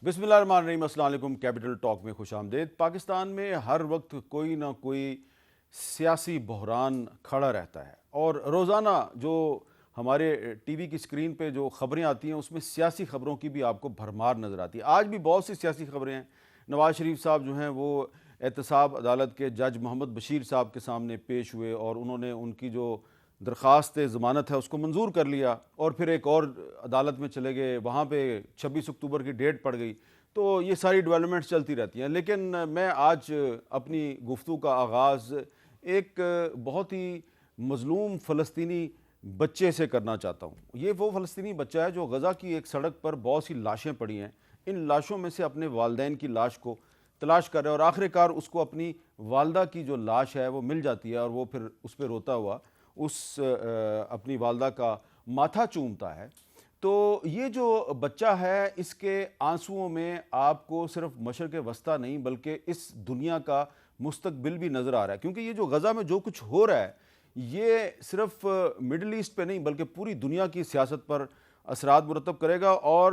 بسم اللہ الرحمن الرحیم۔ السلام علیکم۔ کیپٹل ٹاک میں خوش آمدید۔ پاکستان میں ہر وقت کوئی نہ کوئی سیاسی بحران کھڑا رہتا ہے اور روزانہ جو ہمارے ٹی وی کی اسکرین پہ جو خبریں آتی ہیں اس میں سیاسی خبروں کی بھی آپ کو بھرمار نظر آتی ہے۔ آج بھی بہت سی سیاسی خبریں ہیں۔ نواز شریف صاحب جو ہیں وہ احتساب عدالت کے جج محمد بشیر صاحب کے سامنے پیش ہوئے اور انہوں نے ان کی جو درخواست ضمانت ہے اس کو منظور کر لیا، اور پھر ایک اور عدالت میں چلے گئے، وہاں پہ 26 اکتوبر کی ڈیٹ پڑ گئی۔ تو یہ ساری ڈیولپمنٹس چلتی رہتی ہیں، لیکن میں آج اپنی گفتگو کا آغاز ایک بہت ہی مظلوم فلسطینی بچے سے کرنا چاہتا ہوں۔ یہ وہ فلسطینی بچہ ہے جو غزہ کی ایک سڑک پر بہت سی لاشیں پڑی ہیں، ان لاشوں میں سے اپنے والدین کی لاش کو تلاش کر رہا ہے اور آخر کار اس کو اپنی والدہ کی جو لاش ہے وہ مل جاتی ہے، اور وہ پھر اس پہ روتا ہوا اپنی والدہ کا ماتھا چومتا ہے۔ تو یہ جو بچہ ہے اس کے آنسوؤں میں آپ کو صرف مشرق وسطیٰ نہیں بلکہ اس دنیا کا مستقبل بھی نظر آ رہا ہے، کیونکہ یہ جو غزہ میں جو کچھ ہو رہا ہے یہ صرف مڈل ایسٹ پہ نہیں بلکہ پوری دنیا کی سیاست پر اثرات مرتب کرے گا، اور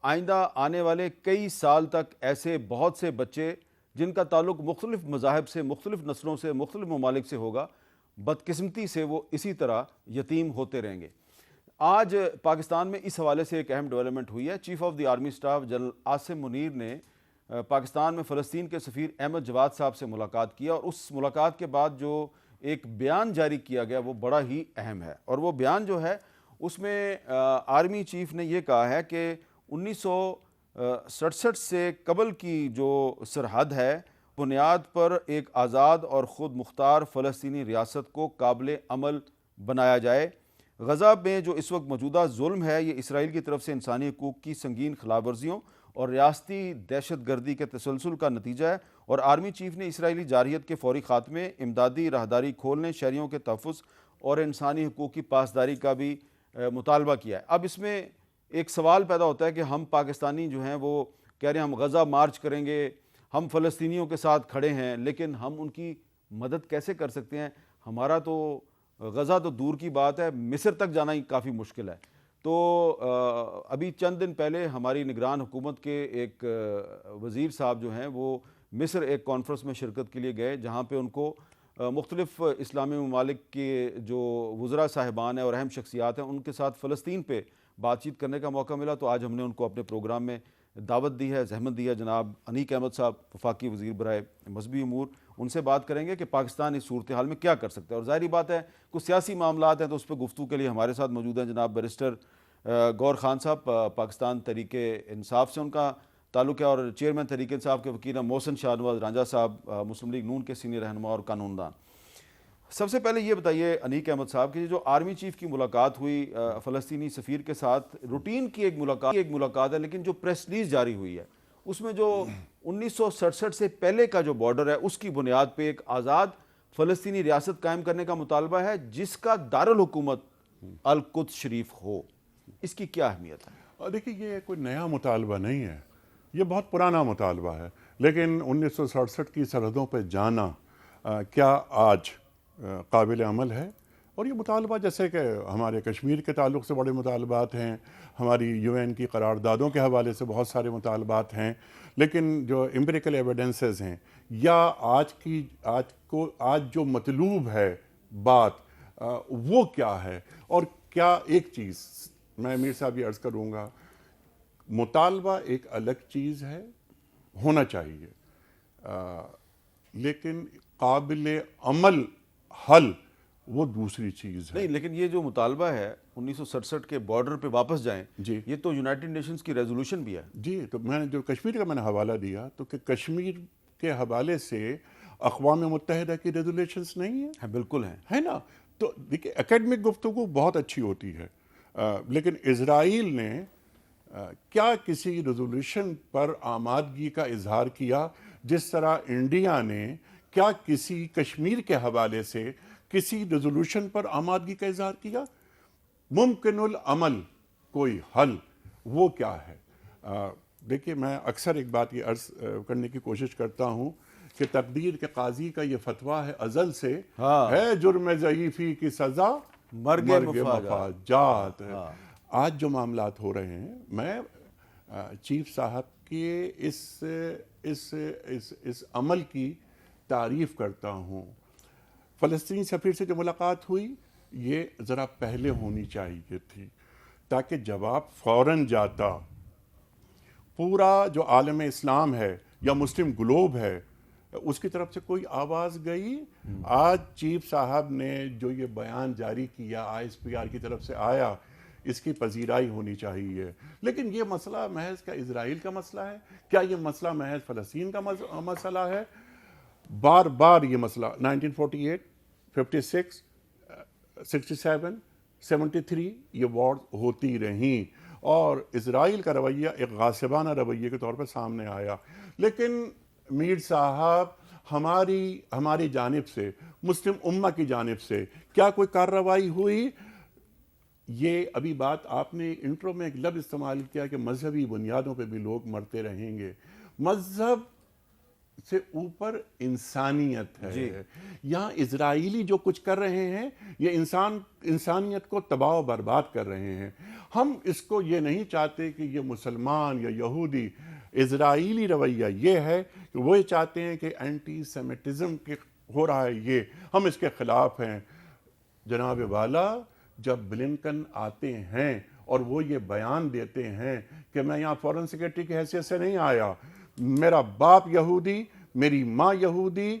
آئندہ آنے والے کئی سال تک ایسے بہت سے بچے جن کا تعلق مختلف مذاہب سے، مختلف نسلوں سے، مختلف ممالک سے ہوگا، بدقسمتی سے وہ اسی طرح یتیم ہوتے رہیں گے۔ آج پاکستان میں اس حوالے سے ایک اہم ڈیولپمنٹ ہوئی ہے۔ Chief of the army staff general Asim Munir نے پاکستان میں فلسطین کے سفیر احمد جواد صاحب سے ملاقات کیا، اور اس ملاقات کے بعد جو ایک بیان جاری کیا گیا وہ بڑا ہی اہم ہے، اور وہ بیان جو ہے اس میں آرمی چیف نے یہ کہا ہے کہ 1967 سے قبل کی جو سرحد ہے بنیاد پر ایک آزاد اور خود مختار فلسطینی ریاست کو قابل عمل بنایا جائے۔ غزہ میں جو اس وقت موجودہ ظلم ہے یہ اسرائیل کی طرف سے انسانی حقوق کی سنگین خلاف ورزیوں اور ریاستی دہشت گردی کے تسلسل کا نتیجہ ہے، اور آرمی چیف نے اسرائیلی جارحیت کے فوری خاتمے، امدادی راہداری کھولنے، شہریوں کے تحفظ اور انسانی حقوق کی پاسداری کا بھی مطالبہ کیا ہے۔ اب اس میں ایک سوال پیدا ہوتا ہے کہ ہم پاکستانی جو ہیں وہ کہہ رہے ہیں ہم غزہ مارچ کریں گے، ہم فلسطینیوں کے ساتھ کھڑے ہیں، لیکن ہم ان کی مدد کیسے کر سکتے ہیں؟ ہمارا تو غزہ تو دور کی بات ہے، مصر تک جانا ہی کافی مشکل ہے۔ تو ابھی چند دن پہلے ہماری نگران حکومت کے ایک وزیر صاحب جو ہیں وہ مصر ایک کانفرنس میں شرکت کے لیے گئے، جہاں پہ ان کو مختلف اسلامی ممالک کے جو وزراء صاحبان ہیں اور اہم شخصیات ہیں ان کے ساتھ فلسطین پہ بات چیت کرنے کا موقع ملا۔ تو آج ہم نے ان کو اپنے پروگرام میں دعوت دی ہے، زحمت دی ہے۔ جناب انیک احمد صاحب وفاقی وزیر برائے مذہبی امور، ان سے بات کریں گے کہ پاکستان اس صورتحال میں کیا کر سکتا ہے، اور ظاہری بات ہے کچھ سیاسی معاملات ہیں تو اس پہ گفتگو کے لیے ہمارے ساتھ موجود ہیں جناب بیرسٹر گور خان صاحب، پاکستان تحریک انصاف سے ان کا تعلق ہے، اور چیئرمین تحریک انصاف کے وکیل محسن شاہ نواز رانجھا صاحب، مسلم لیگ نون کے سینئر رہنما اور قانون دان۔ سب سے پہلے یہ بتائیے انیک احمد صاحب کہ جو آرمی چیف کی ملاقات ہوئی فلسطینی سفیر کے ساتھ، روٹین کی ایک ملاقات ہے، لیکن جو پریس ریلیز جاری ہوئی ہے اس میں جو 1967 سے پہلے کا جو بارڈر ہے اس کی بنیاد پہ ایک آزاد فلسطینی ریاست قائم کرنے کا مطالبہ ہے جس کا دارالحکومت القدس شریف ہو۔ اس کی کیا اہمیت ہے؟ دیکھیے یہ کوئی نیا مطالبہ نہیں ہے، یہ بہت پرانا مطالبہ ہے، لیکن 1967 کی سرحدوں پہ جانا کیا آج قابل عمل ہے؟ اور یہ مطالبہ جیسے کہ ہمارے کشمیر کے تعلق سے بڑے مطالبات ہیں، ہماری یو این کی قراردادوں کے حوالے سے بہت سارے مطالبات ہیں، لیکن جو امپیریکل ایویڈنسز ہیں یا آج جو مطلوب ہے بات وہ کیا ہے؟ اور کیا ایک چیز میں امیر صاحب یہ عرض کروں گا، مطالبہ ایک الگ چیز ہے، ہونا چاہیے، لیکن قابل عمل حل وہ دوسری چیز ہے۔ نہیں، لیکن یہ جو مطالبہ ہے 1967 کے بارڈر پہ واپس جائیں، جی یہ تو یونائٹڈ نیشنز کی ریزولوشن بھی ہے۔ جی، تو میں نے جو کشمیر کا میں نے حوالہ دیا تو کہ کشمیر کے حوالے سے اقوام متحدہ کی ریزولوشنز نہیں ہیں؟ بالکل ہیں، ہے نا؟ تو دیکھیں اکیڈمک گفتگو بہت اچھی ہوتی ہے، لیکن اسرائیل نے کیا کسی ریزولوشن پر آمادگی کا اظہار کیا جس طرح انڈیا نے کیا کسی کشمیر کے حوالے سے کسی ریزولوشن پر آمادگی کا اظہار کیا؟ ممکن العمل کوئی حل وہ کیا ہے؟ دیکھیے میں اکثر ایک بات یہ عرض کرنے کی کوشش کرتا ہوں کہ تقدیر کے قاضی کا یہ فتویٰ ہے ازل سے، ہے جرم ضعیفی کی سزا مرگ مفاجات۔ آج جو معاملات ہو رہے ہیں، میں چیف صاحب کے اس عمل کی تعریف کرتا ہوں. فلسطینی سفیر سے جو ملاقات ہوئی یہ ذرا پہلے ہونی چاہیے تھی تاکہ جواب فوراً جاتا. پورا جو عالم اسلام ہے یا مسلم گلوب ہے اس کی طرف سے کوئی آواز گئی. آج چیف صاحب نے جو یہ بیان جاری کیا ISPR کی طرف سے آیا اس کی پذیرائی ہونی چاہیے. لیکن یہ مسئلہ محض کیا اسرائیل کا مسئلہ ہے؟ کیا یہ مسئلہ محض فلسطین کا مسئلہ ہے؟ بار بار یہ مسئلہ 1948 56 67 73 یہ وار ہوتی رہیں اور اسرائیل کا رویہ ایک غاصبانہ رویے کے طور پر سامنے آیا. لیکن میر صاحب ہماری جانب سے مسلم امہ کی جانب سے کیا کوئی کارروائی ہوئی؟ یہ ابھی بات آپ نے انٹرو میں ایک لفظ استعمال کیا کہ مذہبی بنیادوں پہ بھی لوگ مرتے رہیں گے. مذہب سے اوپر انسانیت ہے. یہاں اسرائیلی جو کچھ کر رہے ہیں یہ انسانیت کو تباہ و برباد کر رہے ہیں. ہم اس کو یہ نہیں چاہتے کہ یہ مسلمان یا یہودی. اسرائیلی رویہ یہ ہے کہ وہ چاہتے ہیں کہ اینٹی سیمیٹزم ہو رہا ہے یہ ہم اس کے خلاف ہیں. جناب والا جب بلنکن آتے ہیں اور وہ یہ بیان دیتے ہیں کہ میں یہاں فورن سیکرٹری کی حیثیت سے نہیں آیا, میرا باپ یہودی, میری ماں یہودی,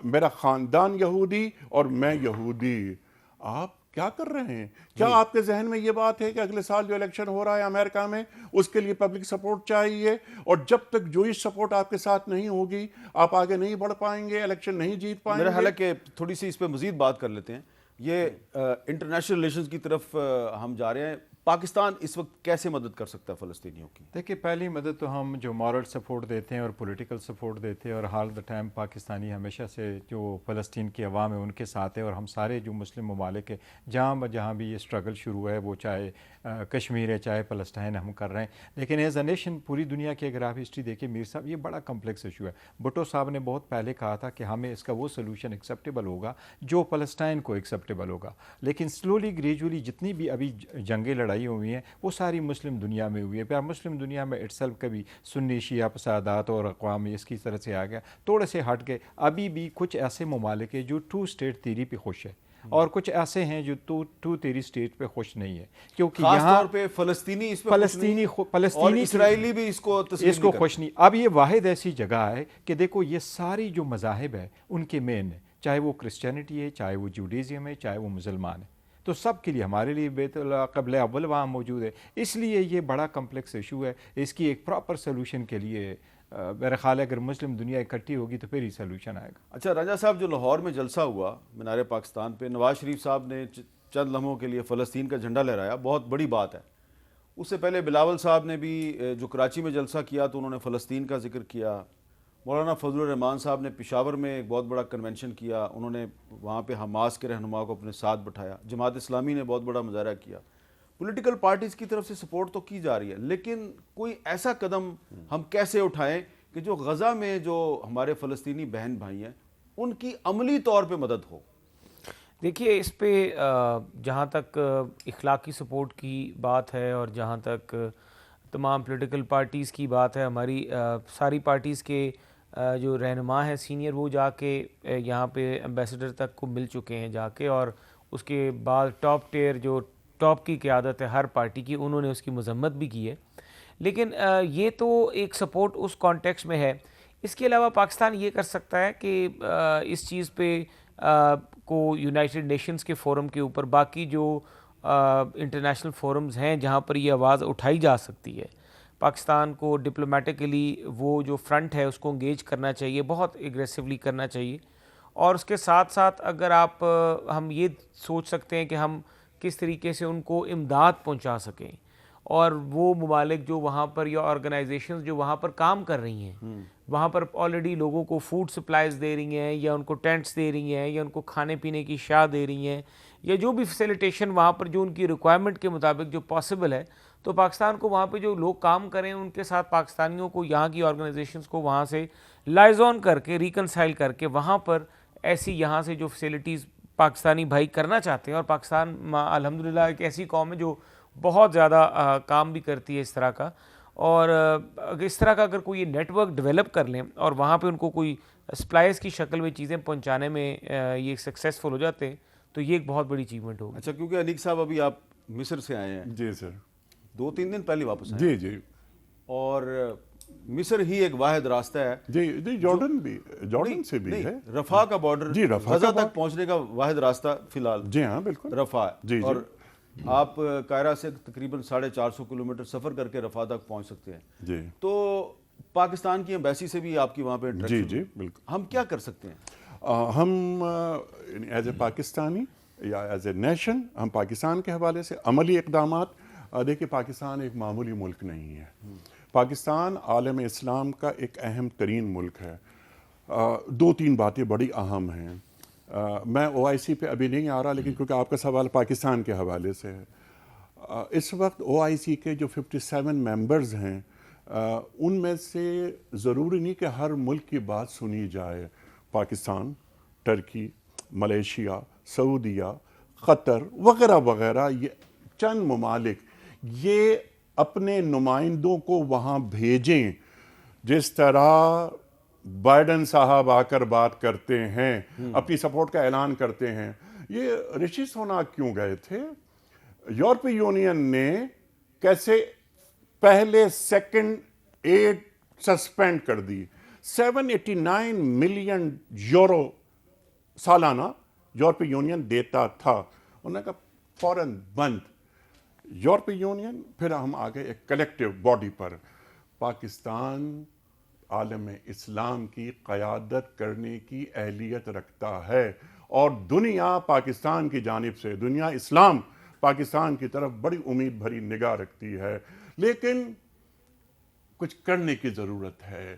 میرا خاندان یہودی اور میں یہودی. آپ کیا کر رہے ہیں؟ کیا آپ کے ذہن میں یہ بات ہے کہ اگلے سال جو الیکشن ہو رہا ہے امریکہ میں اس کے لیے پبلک سپورٹ چاہیے اور جب تک جوئش سپورٹ آپ کے ساتھ نہیں ہوگی آپ آگے نہیں بڑھ پائیں گے, الیکشن نہیں جیت پائیں گے؟ میرا خیال ہے کہ تھوڑی سی اس پہ مزید بات کر لیتے ہیں. یہ انٹرنیشنل ریلیشنز کی طرف ہم جا رہے ہیں. پاکستان اس وقت کیسے مدد کر سکتا ہے فلسطینیوں کی؟ دیکھیے پہلی مدد تو ہم جو مورل سپورٹ دیتے ہیں اور پولیٹیکل سپورٹ دیتے ہیں اور آل دا ٹائم پاکستانی ہمیشہ سے جو فلسطین کی عوام ہے ان کے ساتھ ہے اور ہم سارے جو مسلم ممالک ہیں جہاں بھی یہ سٹرگل شروع ہے وہ چاہے کشمیر ہے چاہے فلسطین ہم کر رہے ہیں. لیکن ایز اے نیشن پوری دنیا کی اگر آپ ہسٹری دیکھیں میر صاحب یہ بڑا کمپلیکس ایشو ہے. بھٹو صاحب نے بہت پہلے کہا تھا کہ ہمیں اس کا وہ سلوشن ایکسیپٹیبل ہوگا جو فلسطین کو ایکسیپٹیبل ہوگا. لیکن سلولی گریجولی جتنی بھی ابھی جنگیں لڑائی ہوئی ہیں وہ ساری مسلم دنیا میں ہوئی ہے. پھر مسلم دنیا میں اٹ سیلف کبھی سنی شیعہ فسادات اور اقوام اس کی طرح سے آ گیا تھوڑے سے ہٹ گئے. ابھی بھی کچھ ایسے ممالک ہیں جو 2 اسٹیٹ تھیوری پہ خوش ہے اور کچھ ایسے ہیں جو 2 تھیوری اسٹیٹ پہ خوش نہیں ہے کیونکہ خاص یہاں طور پہ فلسطینی اور اسرائیلی بھی اس کو خوش نہیں. اب یہ واحد ایسی جگہ ہے کہ دیکھو یہ ساری جو مذاہب ہے ان کے مین ہے, چاہے وہ کرسچینٹی ہے چاہے وہ جوڈیزم ہے چاہے وہ مسلمان ہے, تو سب کے لیے ہمارے لیے بیت اللہ قبل اول وہاں موجود ہے. اس لیے یہ بڑا کمپلیکس ایشو ہے. اس کی ایک پراپر سلوشن کے لیے میرا خیال ہے اگر مسلم دنیا اکٹھی ہوگی تو پھر ہی سلوشن آئے گا. اچھا راجہ صاحب, جو لاہور میں جلسہ ہوا مینار پاکستان پہ, نواز شریف صاحب نے چند لمحوں کے لیے فلسطین کا جھنڈا لہرایا, بہت بڑی بات ہے. اس سے پہلے بلاول صاحب نے بھی جو کراچی میں جلسہ کیا تو انہوں نے فلسطین کا ذکر کیا. مولانا فضل الرحمان صاحب نے پشاور میں ایک بہت بڑا کنونشن کیا, انہوں نے وہاں پہ حماس کے رہنما کو اپنے ساتھ بٹھایا. جماعت اسلامی نے بہت بڑا مظاہرہ کیا. پولیٹیکل پارٹیز کی طرف سے سپورٹ تو کی جا رہی ہے, لیکن کوئی ایسا قدم ہم کیسے اٹھائیں کہ جو غزہ میں جو ہمارے فلسطینی بہن بھائی ہیں ان کی عملی طور پہ مدد ہو؟ دیکھیے اس پہ جہاں تک اخلاقی سپورٹ کی بات ہے اور جہاں تک تمام پولیٹیکل پارٹیز کی بات ہے, ہماری ساری پارٹیز کے جو رہنما ہیں سینئر وہ جا کے یہاں پہ ایمبیسڈر تک کو مل چکے ہیں جا کے, اور اس کے بعد ٹاپ ٹیئر جو ٹاپ کی قیادت ہے ہر پارٹی کی انہوں نے اس کی مذمت بھی کی ہے. لیکن یہ تو ایک سپورٹ اس کانٹیکسٹ میں ہے. اس کے علاوہ پاکستان یہ کر سکتا ہے کہ اس چیز پہ کو یونائٹڈ نیشنز کے فورم کے اوپر باقی جو انٹرنیشنل فورمز ہیں جہاں پر یہ آواز اٹھائی جا سکتی ہے, پاکستان کو ڈپلومیٹکلی وہ جو فرنٹ ہے اس کو انگیج کرنا چاہیے, بہت ایگریسولی کرنا چاہیے. اور اس کے ساتھ ساتھ اگر ہم یہ سوچ سکتے ہیں کہ ہم کس طریقے سے ان کو امداد پہنچا سکیں, اور وہ ممالک جو وہاں پر یا آرگنائزیشنز جو وہاں پر کام کر رہی ہیں وہاں پر آلریڈی لوگوں کو فوڈ سپلائز دے رہی ہیں یا ان کو ٹینٹس دے رہی ہیں یا ان کو کھانے پینے کی اشیاء دے رہی ہیں یا جو بھی فیسیلیٹیشن وہاں پر جو ان کی ریکوائرمنٹ کے مطابق جو پاسبل ہے, تو پاکستان کو وہاں پہ جو لوگ کام کریں ان کے ساتھ پاکستانیوں کو یہاں کی آرگنائزیشنز کو وہاں سے لائزون کر کے ریکنسائل کر کے وہاں پر ایسی یہاں سے جو فیسیلیٹیز پاکستانی بھائی کرنا چاہتے ہیں. اور پاکستان الحمدللہ ایک ایسی قوم ہے جو بہت زیادہ کام بھی کرتی ہے اس طرح کا, اور اگر اس طرح کا اگر کوئی نیٹ ورک ڈیولپ کر لیں اور وہاں پہ ان کو کوئی سپلائز کی شکل میں چیزیں پہنچانے میں یہ سکسیزفل ہو جاتے ہیں تو یہ ایک بہت بڑی اچیومنٹ ہوگی. اچھا، کیونکہ انیق صاحب ابھی آپ مصر سے آئے ہیں، جی سر. 2-3 دن پہلے واپس آئے جی جی اور مصر ہی ایک واحد راستہ ہے. جی جی جارڈن سے بھی ہے. رفح کا بارڈر جی، رفح غزہ کا تک پہنچنے کا واحد راستہ فی الحال جی ہاں بالکل رفح ہے. جی. اور آپ قاہرہ سے تقریباً 450 کلومیٹر سفر کر کے رفح تک پہنچ سکتے ہیں. جی. تو پاکستان کی ایمبیسی سے بھی آپ کی وہاں پہ جی جی بالکل. ہم کیا کر سکتے ہیں؟ ہم ایز اے پاکستانی یا ایز اے نیشن ہم پاکستان کے حوالے سے عملی اقدامات، دیکھیے پاکستان ایک معمولی ملک نہیں ہے. پاکستان عالم اسلام کا ایک اہم ترین ملک ہے. 2-3 باتیں بڑی اہم ہیں. میں OIC پہ ابھی نہیں آ رہا، لیکن کیونکہ آپ کا سوال پاکستان کے حوالے سے ہے، اس وقت OIC کے جو 57 ممبرز ہیں ان میں سے ضروری نہیں کہ ہر ملک کی بات سنی جائے. پاکستان، ٹرکی، ملیشیا، سعودیہ، قطر وغیرہ وغیرہ، یہ چند ممالک یہ اپنے نمائندوں کو وہاں بھیجیں. جس طرح بائیڈن صاحب آ کر بات کرتے ہیں، اپنی سپورٹ کا اعلان کرتے ہیں. یہ رشی سوناک کیوں گئے تھے؟ یورپی یونین نے کیسے پہلے سیکنڈ ایڈ سسپینڈ کر دی. 789 ملین یورو سالانہ یورپی یونین دیتا تھا، انہوں نے کہا فوراً بند. یورپی یونین، پھر ہم آگے ایک کلیکٹیو باڈی پر. پاکستان عالم اسلام کی قیادت کرنے کی اہلیت رکھتا ہے اور دنیا پاکستان کی جانب سے، دنیا اسلام پاکستان کی طرف بڑی امید بھری نگاہ رکھتی ہے. لیکن کچھ کرنے کی ضرورت ہے.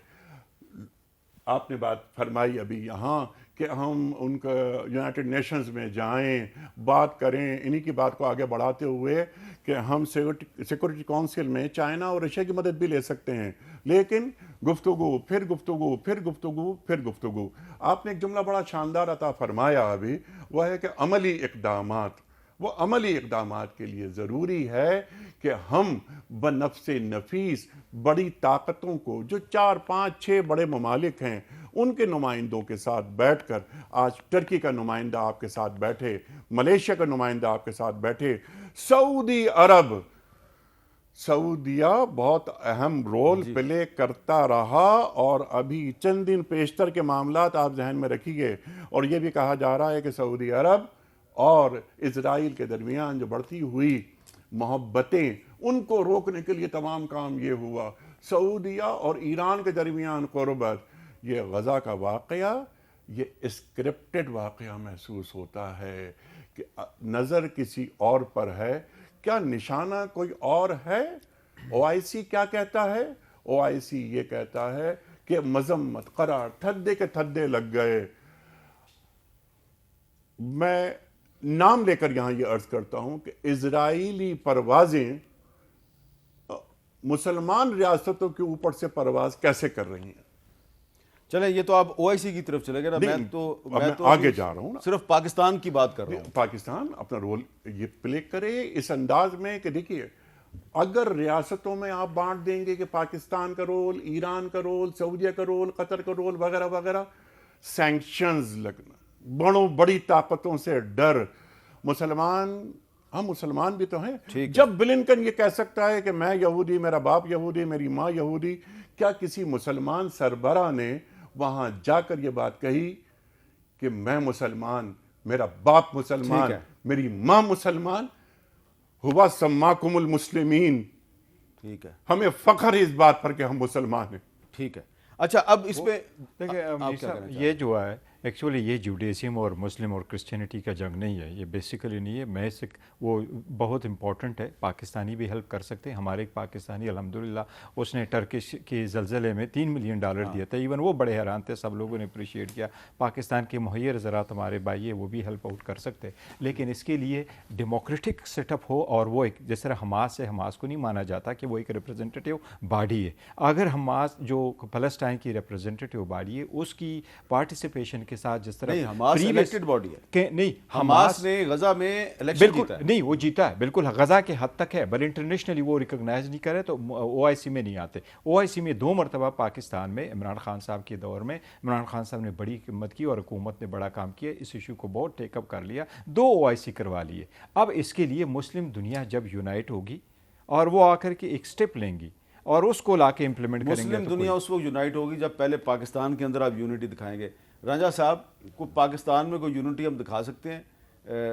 آپ نے بات فرمائی ابھی یہاں کہ ہم ان کا یونائٹڈ نیشنز میں جائیں، بات کریں. انہی کی بات کو آگے بڑھاتے ہوئے کہ ہم سیکورٹی کونسل میں چائنا اور رشیا کی مدد بھی لے سکتے ہیں، لیکن گفتگو پھر گفتگو پھر گفتگو پھر گفتگو. آپ نے ایک جملہ بڑا شاندار عطا فرمایا ابھی، وہ ہے کہ عملی اقدامات. وہ عملی اقدامات کے لیے ضروری ہے کہ ہم بنفس نفیس بڑی طاقتوں کو، جو 4-5-6 بڑے ممالک ہیں، ان کے نمائندوں کے ساتھ بیٹھ کر، آج ٹرکی کا نمائندہ آپ کے ساتھ بیٹھے، ملیشیا کا نمائندہ آپ کے ساتھ بیٹھے، سعودی عرب، سعودیہ بہت اہم رول پلے کرتا رہا اور ابھی چند دن پیشتر کے معاملات آپ ذہن میں رکھیے. اور یہ بھی کہا جا رہا ہے کہ سعودی عرب اور اسرائیل کے درمیان جو بڑھتی ہوئی محبتیں، ان کو روکنے کے لیے تمام کام یہ ہوا. سعودیہ اور ایران کے درمیان قربت، یہ غزہ کا واقعہ یہ اسکرپٹڈ واقعہ محسوس ہوتا ہے کہ نظر کسی اور پر ہے. کیا نشانہ کوئی اور ہے؟ OIC کیا کہتا ہے؟ OIC یہ کہتا ہے کہ مذمت قرار تھدے کے تھدے لگ گئے. میں نام لے کر یہاں یہ عرض کرتا ہوں کہ اسرائیلی پروازیں مسلمان ریاستوں کے اوپر سے پرواز کیسے کر رہی ہیں؟ چلیں، یہ تو آپ OIC کی طرف چلے گئے نا. میں تو آگے جا رہا ہوں نا، صرف پاکستان کی بات کر رہا ہوں. پاکستان اپنا رول یہ پلے کرے اس انداز میں کہ دیکھیے، اگر ریاستوں میں آپ بانٹ دیں گے کہ پاکستان کا رول، ایران کا رول، سعودیہ کا رول، قطر کا رول وغیرہ وغیرہ، سینکشنز لگنا، بڑی طاقتوں سے ڈر. ہم مسلمان بھی تو ہیں. جب بلنکن یہ کہہ سکتا ہے کہ میں یہودی، میرا باپ یہودی، میری ماں یہودی، کیا کسی مسلمان سربراہ نے وہاں جا کر یہ بات کہی کہ میں مسلمان، میرا باپ مسلمان، میری ماں مسلمان؟ ہوا سماکم المسلمین. ٹھیک ہے، ہمیں فخر ہے اس بات پر کہ ہم مسلمان ہیں. ٹھیک ہے. اچھا، اب اس پہ یہ جو ہے ایکچولی یہ جوڈیزم اور مسلم اور کرسچینٹی کا جنگ نہیں ہے، یہ بیسیکلی نہیں ہے. میں وہ بہت امپورٹنٹ ہے. پاکستانی بھی ہیلپ کر سکتے ہیں. ہمارے ایک پاکستانی الحمدللہ اس نے ٹرکش کے زلزلے میں $3 ملین دیا تھا. ایون وہ بڑے حیران تھے، سب لوگوں نے اپریشیٹ کیا. پاکستان کے مہیر زراعت ہمارے بھائی ہیں، وہ بھی ہیلپ آؤٹ کر سکتے، لیکن اس کے لیے ڈیموکریٹک سیٹ اپ ہو. اور وہ ایک جس طرح حماس ہے، حماس کو نہیں مانا جاتا کہ وہ ایک ریپرزنٹیٹیو باڈی ہے. اگر حماس جو فلسطین کی ریپرزنٹیٹیو باڈی ہے، اس کی پارٹیسپیشن کے ساتھ جس طرح نہیں، حماس الیکٹڈ باڈی ہے کہ نہیں حماس نے غزہ میں الیکشن بالکل جیتا ہے. نہیں وہ جیتا ہے بالکل غزہ کے حد تک ہے بل انٹرنیشنلی وہ ریکگنائز نہیں کرے تو او آئی سی میں نہیں آتے. او آئی سی میں 2 مرتبہ پاکستان میں عمران خان صاحب کے دور میں عمران خان صاحب نے بڑی خدمت کی اور حکومت نے بڑا کام کیا, اس ایشو کو بہت ٹیک اپ کر لیا, 2 او آئی سی کروا لیے. اب اس کے لیے مسلم دنیا جب یونائٹ ہوگی اور وہ آ کر کے ایک سٹیپ لیں گی اور اس کو لا کے امپلیمنٹ کریں گے. مسلم دنیا اس وقت یونائٹ ہوگی جب پہلے پاکستان کے اندر آپ یونٹی دکھائیں گے. رانجھا صاحب کو پاکستان میں کوئی یونٹی ہم دکھا سکتے ہیں؟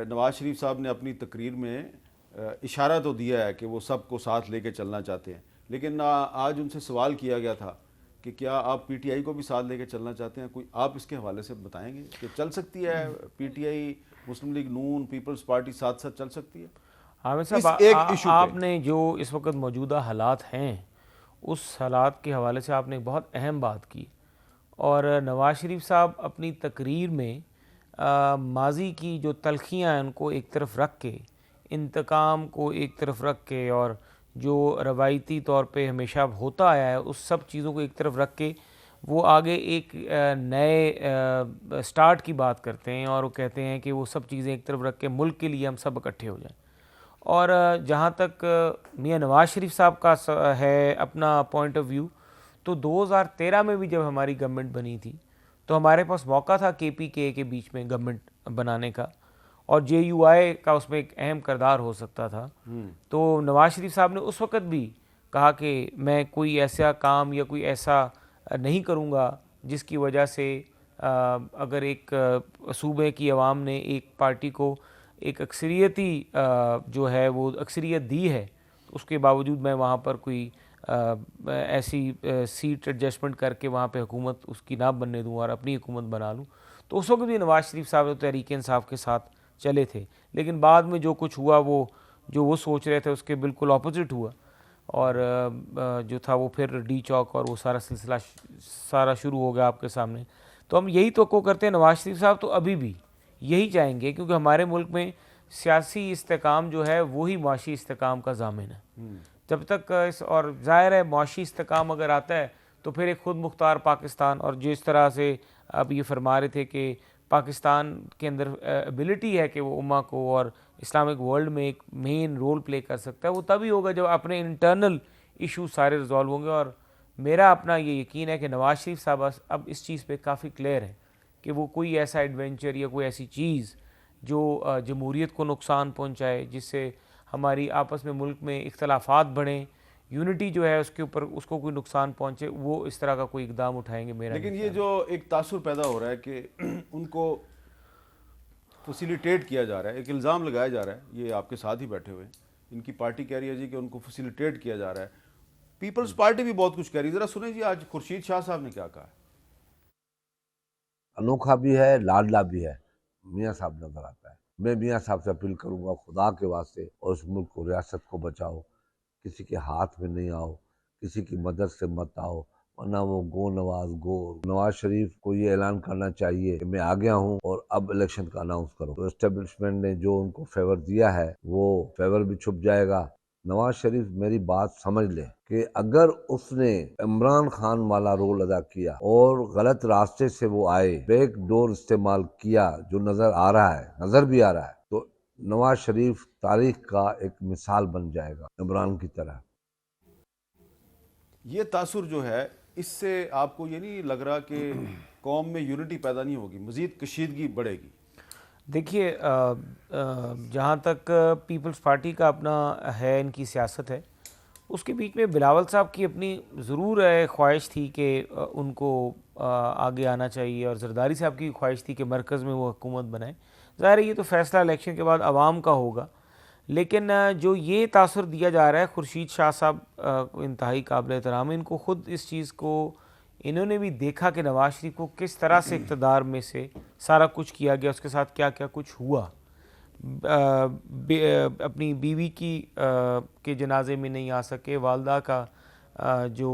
نواز شریف صاحب نے اپنی تقریر میں اشارہ تو دیا ہے کہ وہ سب کو ساتھ لے کے چلنا چاہتے ہیں, لیکن آج ان سے سوال کیا گیا تھا کہ کیا آپ پی ٹی آئی کو بھی ساتھ لے کے چلنا چاہتے ہیں؟ کوئی آپ اس کے حوالے سے بتائیں گے کہ چل سکتی ہے P T I, Muslim League نون, پیپلز پارٹی ساتھ ساتھ چل سکتی ہے؟ عامر صاحب آپ نے جو اس وقت موجودہ حالات ہیں اس حالات کے حوالے سے آپ نے ایک بہت اہم بات کی, اور نواز شریف صاحب اپنی تقریر میں ماضی کی جو تلخیاں ہیں ان کو ایک طرف رکھ کے, انتقام کو ایک طرف رکھ کے, اور جو روایتی طور پہ ہمیشہ ہوتا آیا ہے اس سب چیزوں کو ایک طرف رکھ کے وہ آگے ایک نئے سٹارٹ کی بات کرتے ہیں, اور وہ کہتے ہیں کہ وہ سب چیزیں ایک طرف رکھ کے ملک کے لیے ہم سب اکٹھے ہو جائیں. اور جہاں تک میاں نواز شریف صاحب کا ہے اپنا پوائنٹ آف ویو, تو 2013 میں بھی جب ہماری گورنمنٹ بنی تھی تو ہمارے پاس موقع تھا کے پی کے کے بیچ میں گورنمنٹ بنانے کا, اور جے یو آئی کا اس میں ایک اہم کردار ہو سکتا تھا. تو نواز شریف صاحب نے اس وقت بھی کہا کہ میں کوئی ایسا کام یا کوئی ایسا نہیں کروں گا جس کی وجہ سے اگر ایک صوبے کی عوام نے ایک پارٹی کو ایک اکثریتی جو ہے وہ اکثریت دی ہے, اس کے باوجود میں وہاں پر کوئی ایسی سیٹ ایڈجسٹمنٹ کر کے وہاں پہ حکومت اس کی نہ بننے دوں اور اپنی حکومت بنا لوں. تو اس وقت بھی نواز شریف صاحب تحریک انصاف کے ساتھ چلے تھے, لیکن بعد میں جو کچھ ہوا وہ جو وہ سوچ رہے تھے اس کے بالکل اپوزٹ ہوا, اور جو تھا وہ پھر ڈی چوک اور وہ سارا سلسلہ سارا شروع ہو گیا آپ کے سامنے. تو ہم یہی توقع کرتے ہیں نواز شریف صاحب تو ابھی بھی یہی چاہیں گے, کیونکہ ہمارے ملک میں سیاسی استحکام جو ہے وہی معاشی استحکام کا ضامن ہے. جب تک اور ظاہر ہے معاشی استحکام اگر آتا ہے تو پھر ایک خود مختار پاکستان, اور جو اس طرح سے اب یہ فرما رہے تھے کہ پاکستان کے اندر ایبلٹی ہے کہ وہ امہ کو اور اسلامک ورلڈ میں ایک مین رول پلے کر سکتا ہے, وہ تبھی ہوگا جب اپنے انٹرنل ایشو سارے ریزالو ہوں گے. اور میرا اپنا یہ یقین ہے کہ نواز شریف صاحب اب اس چیز پہ کافی کلیئر ہے کہ وہ کوئی ایسا ایڈونچر یا کوئی ایسی چیز جو جمہوریت کو نقصان پہنچائے, جس سے ہماری آپس میں ملک میں اختلافات بڑھیں, یونٹی جو ہے اس کے اوپر اس کو کوئی نقصان پہنچے, وہ اس طرح کا کوئی اقدام اٹھائیں گے. میرا لیکن یہ جو ایک تاثر پیدا ہو رہا ہے کہ ان کو فیسیلیٹیٹ کیا جا رہا ہے, ایک الزام لگایا جا رہا ہے, یہ آپ کے ساتھ ہی بیٹھے ہوئے ہیں, ان کی پارٹی کہہ رہی ہے جی کہ ان کو فیسیلیٹیٹ کیا جا رہا ہے, پیپلز پارٹی بھی بہت کچھ کہہ رہی ہے. ذرا سنیں جی آج خورشید شاہ صاحب نے کیا کہا ہے. انوکھا بھی ہے, لاڈلا بھی ہے, میاں صاحب نظر آتا ہے. میں میاں صاحب سے اپیل کروں گا خدا کے واسطے, اور اس ملک کو ریاست کو بچاؤ, کسی کے ہاتھ میں نہیں آؤ, کسی کی مدد سے مت آؤ, ورنہ وہ گو نواز گو. نواز شریف کو یہ اعلان کرنا چاہیے کہ میں آ گیا ہوں اور اب الیکشن کا اناؤنس کرو. تو اسٹیبلشمنٹ نے جو ان کو فیور دیا ہے وہ فیور بھی چھپ جائے گا. نواز شریف میری بات سمجھ لے کہ اگر اس نے عمران خان والا رول ادا کیا اور غلط راستے سے وہ آئے, بیک ڈور استعمال کیا, جو نظر آ رہا ہے, نظر بھی آ رہا ہے, تو نواز شریف تاریخ کا ایک مثال بن جائے گا عمران کی طرح. یہ تاثر جو ہے اس سے آپ کو یہ نہیں لگ رہا کہ قوم میں یونٹی پیدا نہیں ہوگی, مزید کشیدگی بڑھے گی؟ دیکھیے جہاں تک پیپلز پارٹی کا اپنا ہے, ان کی سیاست ہے, اس کے بیچ میں بلاول صاحب کی اپنی ضرور خواہش تھی کہ ان کو آگے آنا چاہیے, اور زرداری صاحب کی خواہش تھی کہ مرکز میں وہ حکومت بنائیں. ظاہر ہے یہ تو فیصلہ الیکشن کے بعد عوام کا ہوگا, لیکن جو یہ تاثر دیا جا رہا ہے, خورشید شاہ صاحب انتہائی قابل احترام, ان کو خود اس چیز کو انہوں نے بھی دیکھا کہ نواز شریف کو کس طرح سے اقتدار میں سے سارا کچھ کیا گیا, اس کے ساتھ کیا کیا کچھ ہوا. اپنی بیوی کی کے جنازے میں نہیں آ سکے, والدہ کا جو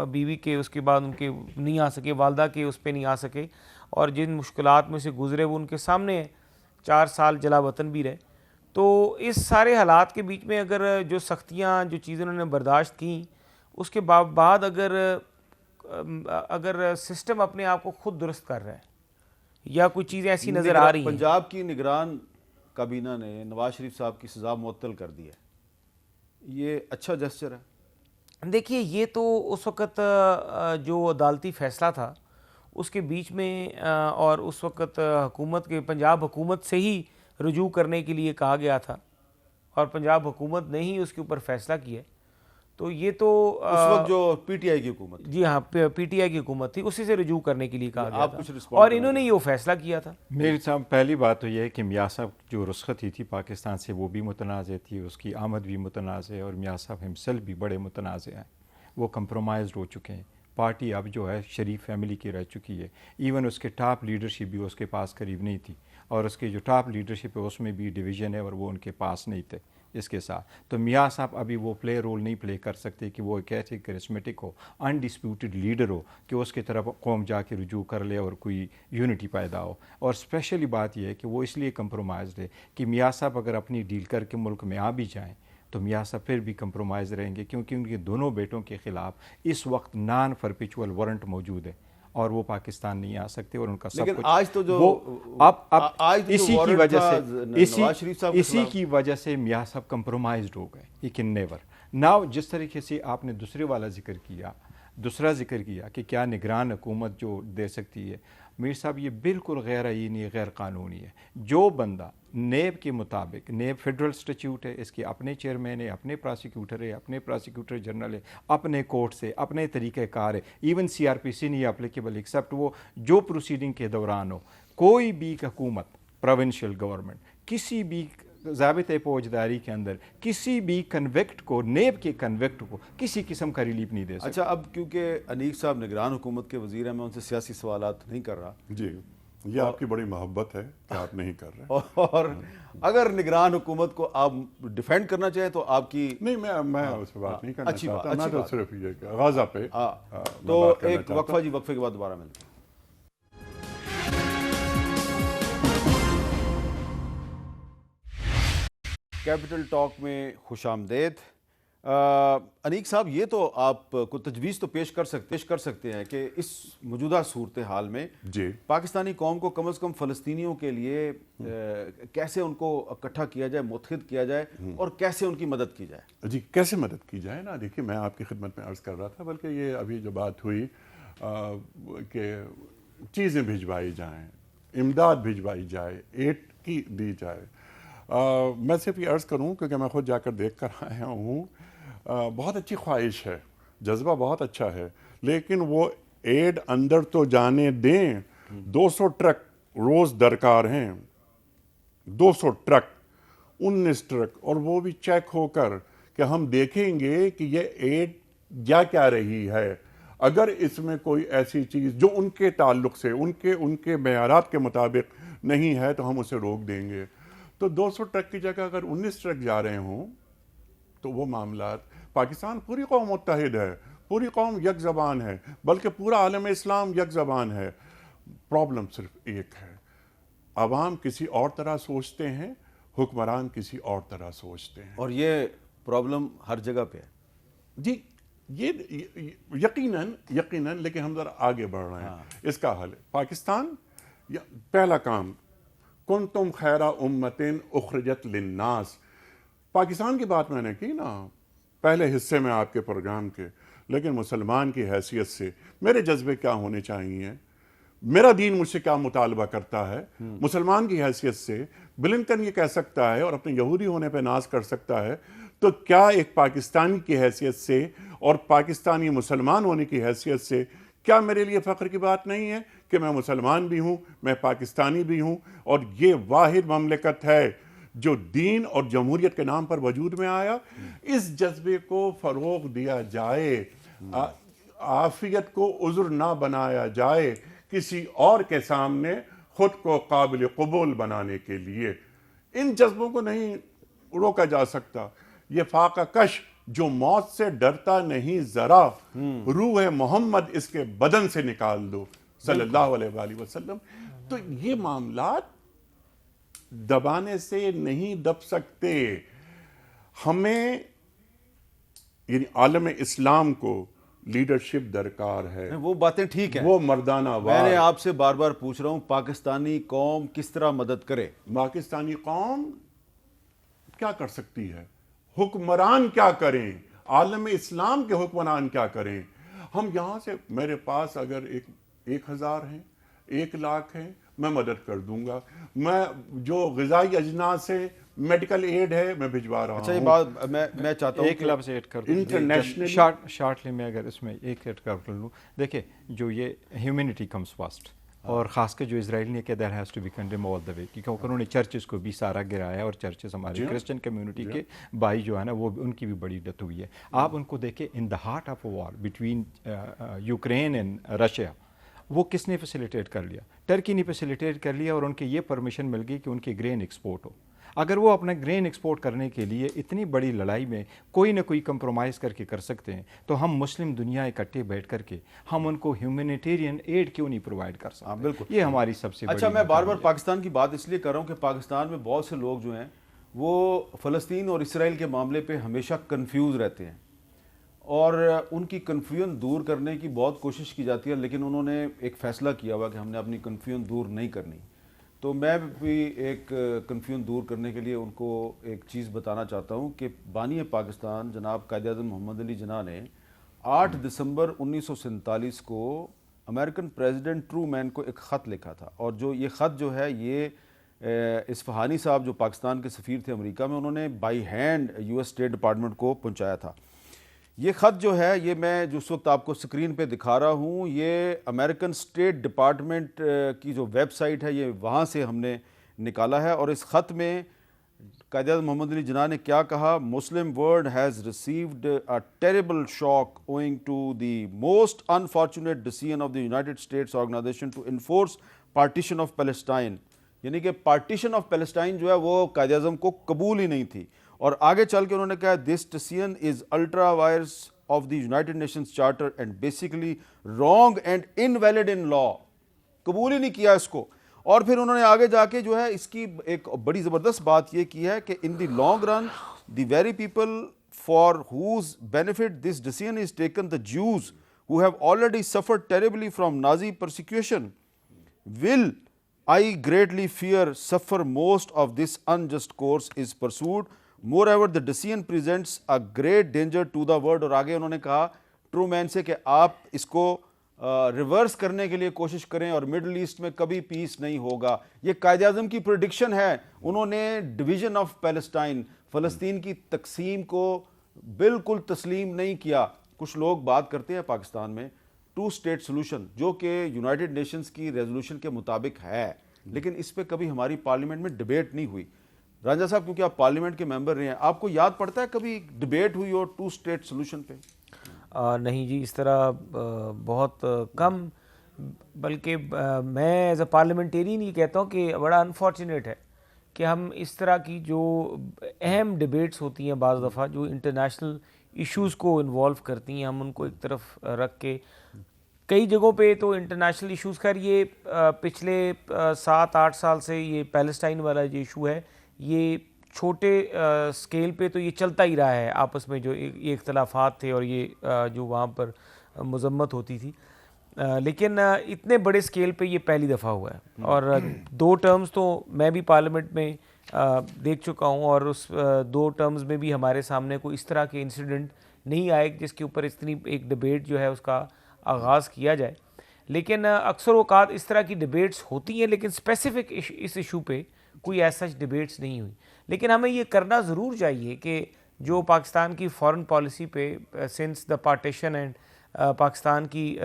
بیوی کے اس کے بعد ان کے نہیں آ سکے, والدہ کے اس پہ نہیں آ سکے, اور جن مشکلات میں سے گزرے وہ ان کے سامنے ہیں. 4 سال جلا وطن بھی رہے. تو اس سارے حالات کے بیچ میں اگر جو سختیاں جو چیزیں انہوں نے برداشت کیں, اس کے بعد اگر سسٹم اپنے آپ کو خود درست کر رہا ہے, یا کوئی چیزیں ایسی نظر آ رہی ہیں؟ پنجاب کی نگران کابینہ نے نواز شریف صاحب کی سزا معطل کر دی ہے، یہ اچھا جسچر ہے؟ دیکھیے یہ تو اس وقت جو عدالتی فیصلہ تھا اس کے بیچ میں اور اس وقت حکومت کے پنجاب حکومت سے ہی رجوع کرنے کے لیے کہا گیا تھا اور پنجاب حکومت نے ہی اس کے اوپر فیصلہ کیا، تو یہ تو اس وقت جو پی ٹی آئی کی حکومت، جی ہاں پی ٹی آئی کی حکومت تھی، اسی سے رجوع کرنے کے لیے کہا گیا آپ کچھ تھا رسپونڈ اور انہوں نے یہ فیصلہ کیا تھا۔ میری صاحب پہلی بات تو یہ ہے کہ میاں صاحب جو رخصتی تھی پاکستان سے وہ بھی متنازع تھی، اس کی آمد بھی متنازع ہے، اور میاں صاحب ہمسیلف بھی بڑے متنازع ہیں، وہ کمپرومائزڈ ہو چکے ہیں۔ پارٹی اب جو ہے شریف فیملی کی رہ چکی ہے، ایون اس کے ٹاپ لیڈرشپ بھی اس کے پاس قریب نہیں تھی، اور اس کے جو ٹاپ لیڈرشپ ہے اس میں بھی ڈویژن ہے اور وہ ان کے پاس نہیں تھے اس کے ساتھ۔ تو میاں صاحب ابھی وہ رول نہیں پلے کر سکتے کہ وہ ایک ایسے کرسمیٹک ہو، انڈسپیوٹڈ لیڈر ہو کہ اس کی طرف قوم جا کے رجوع کر لے اور کوئی یونٹی پیدا ہو۔ اور اسپیشلی بات یہ ہے کہ وہ اس لیے کمپرومائزڈ ہے کہ میاں صاحب اگر اپنی ڈیل کر کے ملک میں آ بھی جائیں تو میاں صاحب پھر بھی کمپرومائز رہیں گے، کیونکہ ان کے دونوں بیٹوں کے خلاف اس وقت نان پرپیچول وارنٹ موجود ہے اور وہ پاکستان نہیں آ سکتے، اور ان کا سب لیکن کچھ آج تو جو اسی کی وجہ سے اسی کی وجہ سے میاں صاحب کمپرومائزڈ ہو گئے، یہ کین نیور ناؤ۔ جس طریقے سے آپ نے دوسرے والا دوسرا ذکر کیا کہ کیا نگران حکومت جو دے سکتی ہے، میر صاحب یہ بالکل غیر آئینی غیر قانونی ہے۔ جو بندہ نیب کے مطابق، نیب فیڈرل اسٹیچیوٹ ہے، اس کے اپنے چیئرمین ہے، اپنے پراسیکیوٹر ہے، اپنے پراسیکیوٹر جنرل ہے، اپنے کورٹ سے اپنے طریقہ کار ہے، ایون سی آر پی سی نہیں اپلیکیبل ایکسیپٹ وہ جو پروسیڈنگ کے دوران ہو، کوئی بھی حکومت پروونشل گورنمنٹ کسی بھی ضابطۂ فوجداری کے اندر کسی بھی کنوکٹ کو، نیب کے کنوکٹ کو کسی قسم کا ریلیف نہیں دے سکتا۔ اچھا، اب کیونکہ انیق صاحب نگران حکومت کے وزیر ہیں، میں ان سے سیاسی سوالات نہیں کر رہا، جی یہ آپ کی بڑی محبت ہے کہ آپ نہیں کر رہے، اور اگر نگران حکومت کو آپ ڈیفینڈ کرنا چاہیں تو آپ کی نہیں میں اس پہ بات نہیں کرنا اچھی چاہتا، میں تو بات صرف یہ کہ غازہ پہ تو ایک وقفہ، جی وقفے کے بعد دوبارہ ملتے ہیں۔ کیپٹل ٹاک میں خوش آمدید۔ انیق صاحب، یہ تو آپ کو تجویز تو پیش کر سکتے ہیں کہ اس موجودہ صورتحال میں جی پاکستانی قوم کو کم از کم فلسطینیوں کے لیے کیسے ان کو اکٹھا کیا جائے، متحد کیا جائے، اور کیسے ان کی مدد کی جائے؟ جی کیسے مدد کی جائے نا، دیکھیے میں آپ کی خدمت میں عرض کر رہا تھا، بلکہ یہ ابھی جو بات ہوئی کہ چیزیں بھجوائی جائیں، امداد بھجوائی جائے، ایڈ کی دی جائے، میں صرف یہ عرض کروں کیونکہ میں خود جا کر دیکھ کر آیا ہوں، بہت اچھی خواہش ہے، جذبہ بہت اچھا ہے، لیکن وہ ایڈ اندر تو جانے دیں۔ 200 ٹرک روز درکار ہیں، 200 ٹرک، 19 ٹرک، اور وہ بھی چیک ہو کر کہ ہم دیکھیں گے کہ یہ ایڈ جا کیا رہی ہے، اگر اس میں کوئی ایسی چیز جو ان کے تعلق سے ان کے معیارات کے مطابق نہیں ہے تو ہم اسے روک دیں گے۔ تو 200 ٹرک کی جگہ اگر 19 ٹرک جا رہے ہوں تو وہ معاملات، پاکستان پوری قوم متحد ہے، پوری قوم یک زبان ہے، بلکہ پورا عالم اسلام یک زبان ہے۔ پرابلم صرف ایک ہے، عوام کسی اور طرح سوچتے ہیں، حکمران کسی اور طرح سوچتے ہیں، اور یہ پرابلم ہر جگہ پہ ہے جی یہ یقیناً لیکن ہم ذرا آگے بڑھ رہے ہیں۔ اس کا حل پاکستان، پہلا کام کنتم خیر امت اخرجت للناس، پاکستان کی بات میں نے کی نا پہلے حصے میں آپ کے پروگرام کے، لیکن مسلمان کی حیثیت سے میرے جذبے کیا ہونے چاہیے، میرا دین مجھ سے کیا مطالبہ کرتا ہے، مسلمان کی حیثیت سے بلنکن یہ کہہ سکتا ہے اور اپنے یہودی ہونے پہ ناز کر سکتا ہے، تو کیا ایک پاکستانی کی حیثیت سے اور پاکستانی مسلمان ہونے کی حیثیت سے کیا میرے لیے فخر کی بات نہیں ہے کہ میں مسلمان بھی ہوں، میں پاکستانی بھی ہوں، اور یہ واحد مملکت ہے جو دین اور جمہوریت کے نام پر وجود میں آیا۔ اس جذبے کو فروغ دیا جائے، عافیت کو عذر نہ بنایا جائے کسی اور کے سامنے خود کو قابل قبول بنانے کے لیے، ان جذبوں کو نہیں روکا جا سکتا۔ یہ فاقہ کش جو موت سے ڈرتا نہیں ذرا، روح محمد اس کے بدن سے نکال دو صلی اللہ علیہ وآلہ وسلم۔ تو یہ معاملات دبانے سے نہیں دب سکتے، ہمیں یعنی عالم اسلام کو لیڈرشپ درکار ہے، وہ باتیں ٹھیک ہیں، وہ مردانہ میں نے وار۔ آپ سے بار بار پوچھ رہا ہوں پاکستانی قوم کس طرح مدد کرے؟ پاکستانی قوم کیا کر سکتی ہے؟ حکمران کیا کریں؟ عالم اسلام کے حکمران کیا کریں؟ ہم یہاں سے، میرے پاس اگر 1000 ہیں، 1,00,000 ہیں، میں مدد کر دوں گا۔ میں جو غذائی اجناس سے میڈیکل ایڈ ہے میں بھجوا رہا اچھا، یہ ہوں۔ بات میں چاہتا ہوں ایک لفظ ایڈ کر دوں Internationally- شارٹلی میں اگر اس میں ایک ایڈ کر لوں، دیکھیں جو یہ ہیومینٹی کمز فاسٹ، اور خاص کر جو اسرائیل نے کہ there has to be condemned all the way, کیونکہ انہوں نے چرچز کو بھی سارا گرایا، اور چرچز ہماری کرسچن کمیونٹی کے بھائی جو ہے نا وہ ان کی بھی بڑی ڈیتھ ہوئی ہے۔ آپ ان کو دیکھیں، in the heart of a war between Ukraine and Russia, وہ کس نے فیسیلیٹیٹ کر لیا؟ ٹرکی نے فیسیلیٹیٹ کر لیا، اور ان کے یہ پرمیشن مل گئی کہ ان کی گرین ایکسپورٹ ہو۔ اگر وہ اپنا گرین ایکسپورٹ کرنے کے لیے اتنی بڑی لڑائی میں کوئی نہ کوئی کمپرومائز کر کے کر سکتے ہیں، تو ہم مسلم دنیا اکٹھے بیٹھ کر کے ہم ان کو ہیومینیٹیرین ایڈ کیوں نہیں پرووائڈ کر سکتے؟ بالکل، یہ ہماری سب سے اچھا، میں بار بار پاکستان کی بات اس لیے کر رہا ہوں کہ پاکستان میں بہت سے لوگ جو ہیں وہ فلسطین اور اسرائیل کے معاملے پہ ہمیشہ کنفیوز رہتے ہیں، اور ان کی کنفیوژن دور کرنے کی بہت کوشش کی جاتی ہے، لیکن انہوں نے ایک فیصلہ کیا ہوا کہ ہم نے اپنی کنفیوژن دور نہیں کرنی۔ تو میں بھی ایک کنفیوژن دور کرنے کے لیے ان کو ایک چیز بتانا چاہتا ہوں کہ بانی پاکستان جناب قائد اعظم محمد علی جناح نے 8 دسمبر 1947 کو امریکن پریزیڈنٹ ٹرومین کو ایک خط لکھا تھا، اور جو یہ خط جو ہے یہ اصفہانی صاحب جو پاکستان کے سفیر تھے امریکہ میں، انہوں نے by hand U S state department کو پہنچایا تھا۔ یہ خط جو ہے، یہ میں جو اس وقت آپ کو سکرین پہ دکھا رہا ہوں، یہ امریکن اسٹیٹ ڈپارٹمنٹ کی جو ویب سائٹ ہے، یہ وہاں سے ہم نے نکالا ہے، اور اس خط میں قائد اعظم محمد علی جناح نے کیا کہا؟ Muslim world has received a terrible shock owing to the most unfortunate decision of the United States organization to enforce partition of Palestine, یعنی کہ پارٹیشن آف پیلسٹائن جو ہے وہ قائد اعظم کو قبول ہی نہیں تھی۔ اور آگے چل کے انہوں نے کہا this decision is ultra vires of the United Nations charter and basically wrong and invalid in law, قبول ہی نہیں کیا اس کو۔ اور پھر انہوں نے آگے جا کے جو ہے اس کی ایک بڑی زبردست بات یہ کی ہے کہ in the long run the very people for whose benefit this decision is taken, the Jews who have already suffered terribly from Nazi persecution will I greatly fear suffer most of this unjust course is pursued. Moreover, the decision presents a great danger to the world. اور آگے انہوں نے کہا true مین سے کہ آپ اس کو reverse کرنے کے لیے کوشش کریں، اور مڈل ایسٹ میں کبھی پیس نہیں ہوگا۔ یہ قائد اعظم کی پریڈکشن ہے۔ انہوں نے ڈویژن آف پیلسٹائن، فلسطین کی تقسیم کو بالکل تسلیم نہیں کیا۔ کچھ لوگ بات کرتے ہیں پاکستان میں 2 اسٹیٹ سولوشن، جو کہ یونائٹڈ نیشنز کی ریزولوشن کے مطابق ہے، لیکن اس پہ کبھی ہماری پارلیمنٹ میں ڈبیٹ نہیں ہوئی۔ رانجھا صاحب، کیونکہ آپ پارلیمنٹ کے ممبر رہے ہیں، آپ کو یاد پڑتا ہے کبھی ڈبیٹ ہوئی ہو 2 اسٹیٹ سولوشن پہ؟ نہیں جی، اس طرح بہت کم، بلکہ میں ایز اے پارلیمنٹیرین یہ کہتا ہوں کہ بڑا انفارچونیٹ ہے کہ ہم اس طرح کی جو اہم ڈبیٹس ہوتی ہیں بعض دفعہ جو انٹرنیشنل ایشوز کو انوالو کرتی ہیں، ہم ان کو ایک طرف رکھ کے کئی جگہوں پہ تو انٹرنیشنل ایشوز، خیر یہ پچھلے 7-8 سال سے یہ پیلسٹائن والا جو ایشو ہے یہ چھوٹے اسکیل پہ تو یہ چلتا ہی رہا ہے، آپس میں جو یہ اختلافات تھے اور یہ جو وہاں پر مذمت ہوتی تھی، لیکن اتنے بڑے اسکیل پہ یہ پہلی دفعہ ہوا ہے۔ اور 2 ٹرمز تو میں بھی پارلیمنٹ میں دیکھ چکا ہوں، اور اس 2 ٹرمز میں بھی ہمارے سامنے کوئی اس طرح کے انسیڈنٹ نہیں آئے جس کے اوپر اتنی ایک ڈبیٹ جو ہے اس کا آغاز کیا جائے۔ لیکن اکثر اوقات اس طرح کی ڈبیٹس ہوتی ہیں، لیکن اسپیسیفک اس ایشو پہ کوئی ایسا ڈبیٹس نہیں ہوئی۔ لیکن ہمیں یہ کرنا ضرور چاہیے کہ جو پاکستان کی فارن پالیسی پہ since the partition and Pakistan کی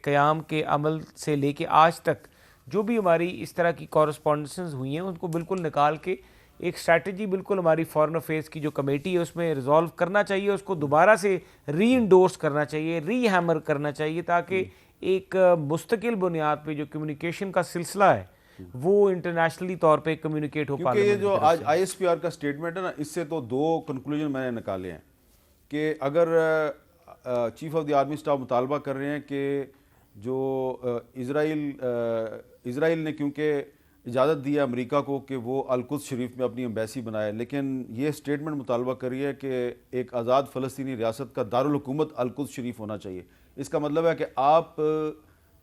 قیام کے عمل سے لے کے آج تک جو بھی ہماری اس طرح کی کورسپونڈنسز ہوئی ہیں ان کو بالکل نکال کے ایک اسٹریٹجی بالکل ہماری فارن افیئرس کی جو کمیٹی ہے اس میں ریزالو کرنا چاہیے، اس کو دوبارہ سے ری انڈورس کرنا چاہیے، ری ہیمر کرنا چاہیے، تاکہ ایک مستقل بنیاد پہ جو کمیونیکیشن کا سلسلہ ہے وہ انٹرنیشنلی طور پہ کمیونیکیٹ ہو پا رہا ہے۔ کیونکہ یہ جو آج آئی ایس پی آر کا اسٹیٹمنٹ ہے نا، اس سے تو 2 کنکلوژن میں نے نکالے ہیں کہ اگر chief of the army staff مطالبہ کر رہے ہیں کہ جو اسرائیل نے کیونکہ اجازت دی ہے امریکہ کو کہ وہ القدس شریف میں اپنی ایمبیسی بنائے، لیکن یہ سٹیٹمنٹ مطالبہ کری ہے کہ ایک آزاد فلسطینی ریاست کا دارالحکومت القدس شریف ہونا چاہیے۔ اس کا مطلب ہے کہ آپ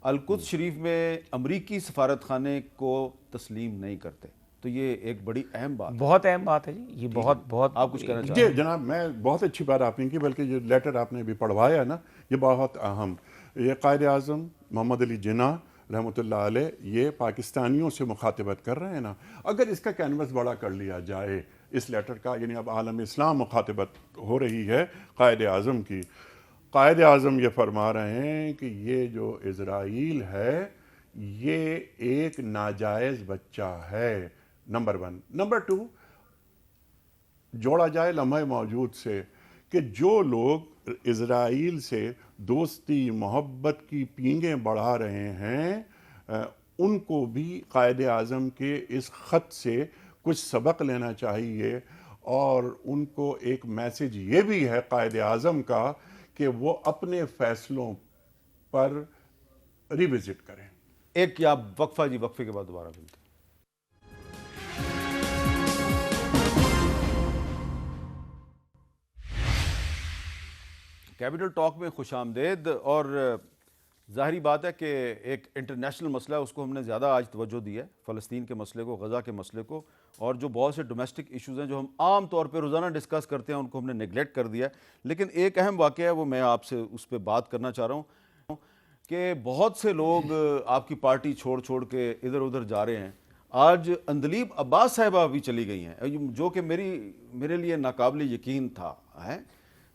القدس شریف میں امریکی سفارت خانے کو تسلیم نہیں کرتے، تو یہ ایک بڑی اہم بات ہے۔ بہت اہم بات ہے جی، یہ بہت آپ کچھ کہنا چاہیں؟ جی جناب، میں بہت اچھی بات آپ نے کی، بلکہ جو لیٹر آپ نے ابھی پڑھوایا نا یہ بہت اہم، یہ قائد اعظم محمد علی جناح رحمۃ اللہ علیہ یہ پاکستانیوں سے مخاطبت کر رہے ہیں نا، اگر اس کا کینوس بڑا کر لیا جائے اس لیٹر کا، یعنی اب عالم اسلام مخاطبت ہو رہی ہے قائد اعظم کی، قائد اعظم یہ فرما رہے ہیں کہ یہ جو اسرائیل ہے یہ ایک ناجائز بچہ ہے، نمبر 1۔ نمبر 2، جوڑا جائے لمحہ موجود سے کہ جو لوگ اسرائیل سے دوستی محبت کی پینگیں بڑھا رہے ہیں ان کو بھی قائد اعظم کے اس خط سے کچھ سبق لینا چاہیے، اور ان کو ایک میسج یہ بھی ہے قائد اعظم کا کہ وہ اپنے فیصلوں پر ریوزٹ کریں۔ ایک یا وقفہ جی، وقفے کے بعد دوبارہ ملتے ہیں۔ کیپٹل ٹاک میں خوش آمدید، اور ظاہری بات ہے کہ ایک انٹرنیشنل مسئلہ ہے، اس کو ہم نے زیادہ آج توجہ دی ہے، فلسطین کے مسئلے کو، غزہ کے مسئلے کو، اور جو بہت سے ڈومیسٹک ایشوز ہیں جو ہم عام طور پہ روزانہ ڈسکس کرتے ہیں ان کو ہم نے نیگلیکٹ کر دیا ہے۔ لیکن ایک اہم واقعہ ہے، وہ میں آپ سے اس پہ بات کرنا چاہ رہا ہوں کہ بہت سے لوگ آپ کی پارٹی چھوڑ کے ادھر ادھر جا رہے ہیں۔ آج اندلیب عباس صاحبہ بھی چلی گئی ہیں، جو کہ میرے لیے ناقابل یقین تھا، ہے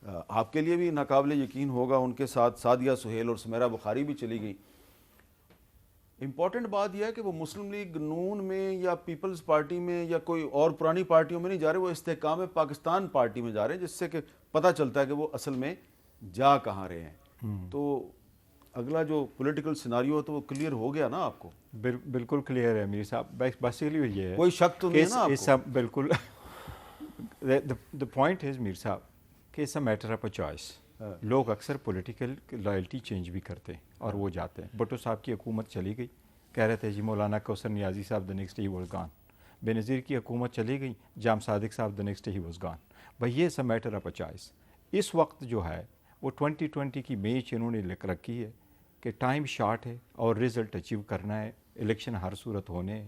آپ کے لیے بھی ناقابل یقین ہوگا۔ ان کے ساتھ سعدیہ سہیل اور سمیرہ بخاری بھی چلی گئیں۔ امپورٹنٹ بات یہ ہے کہ وہ مسلم لیگ نون میں یا پیپلز پارٹی میں یا کوئی اور پرانی پارٹیوں میں نہیں جا رہے، وہ استحکام پاکستان پارٹی میں جا رہے ہیں، جس سے کہ پتہ چلتا ہے کہ وہ اصل میں جا کہاں رہے ہیں۔ تو اگلا جو پولیٹیکل سیناریو ہے تو وہ کلیئر ہو گیا نا آپ کو؟ بالکل کلیئر ہے میر صاحب، بیسیکلی یہ ہے، کوئی شک تو نہیں ہے نا آپ کو؟ سب بالکل the point is میر صاحب کہ it's a matter of a choice. لوگ اکثر پولیٹیکل لائلٹی چینج بھی کرتے ہیں اور وہ جاتے ہیں۔ بھٹو صاحب کی حکومت چلی گئی، کہہ رہے تھے جی مولانا کوثر نیازی صاحب the next day he was gone۔ بے نظیر کی حکومت چلی گئی، جام صادق صاحب the next day he was gone۔ بھائی یہ it's a matter of a choice. اس وقت جو ہے وہ 2020 کی میچ انہوں نے لکھ رکھی ہے کہ ٹائم شارٹ ہے اور رزلٹ اچیو کرنا ہے، الیکشن ہر صورت ہونے ہیں۔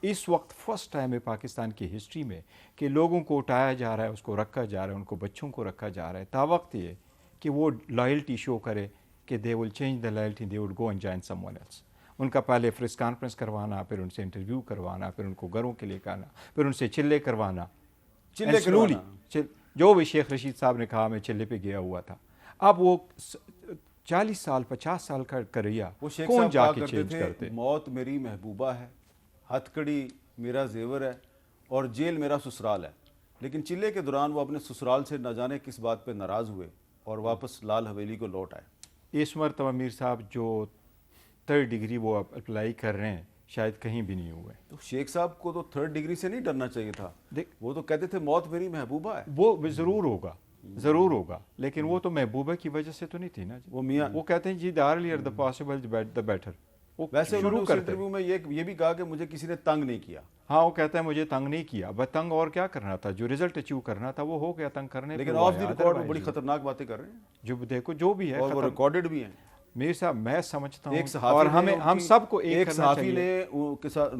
اس وقت فرسٹ ٹائم ہے پاکستان کی ہسٹری میں کہ لوگوں کو اٹھایا جا رہا ہے، اس کو رکھا جا رہا ہے، ان کو بچوں کو رکھا جا رہا ہے، تا وقت یہ کہ وہ لائلٹی شو کرے کہ they will change the loyalty, they will go and join someone else. ان کا پہلے پریس کانفرنس کروانا، پھر ان سے انٹرویو کروانا، پھر ان کو گھروں کے لے کہنا، پھر ان سے چلے کروانا، جو بھی شیخ رشید صاحب نے کہا میں چلے پہ گیا ہوا تھا۔ اب وہ 40 سال 50 سال کا کریا کون جا کے چینج کرتے؟ موت میری محبوبہ ہے، ہتھ کڑی میرا زیور ہے، اور جیل میرا سسرال ہے۔ لیکن چلے کے دوران وہ اپنے سسرال سے نہ جانے کس بات پہ ناراض ہوئے اور واپس لال حویلی کو لوٹ آئے۔ اس مرتبہ میر صاحب جو 3rd ڈگری وہ اپلائی کر رہے ہیں شاید کہیں بھی نہیں ہوئے۔ تو شیخ صاحب کو تو 3rd ڈگری سے نہیں ڈرنا چاہیے تھا، وہ تو کہتے تھے موت میری محبوبہ ہے۔ وہ ضرور ہوگا لیکن وہ تو محبوبہ کی وجہ سے تو نہیں تھی نا جی۔ وہ میاں وہ کہتے ہیں جی the earlier the possible the better۔ ویسے انہوں نے اس انٹرویو میں یہ بھی کہا کہ مجھے کسی نے تنگ نہیں کیا۔ ہاں وہ کہتا ہے مجھے تنگ نہیں کیا، بس تنگ اور کیا کرنا تھا، جو رزلٹ اچیو کرنا تھا وہ ہو گیا، تنگ کرنے۔ لیکن آف دی ریکارڈ وہ بڑی خطرناک باتیں کر رہے ہیں، جو دیکھو جو بھی ہے اور وہ ریکارڈڈ بھی ہیں۔ میر صاحب میں سمجھتا ہوں، ایک صحافی اور ہم سب کو ایک صحافی نے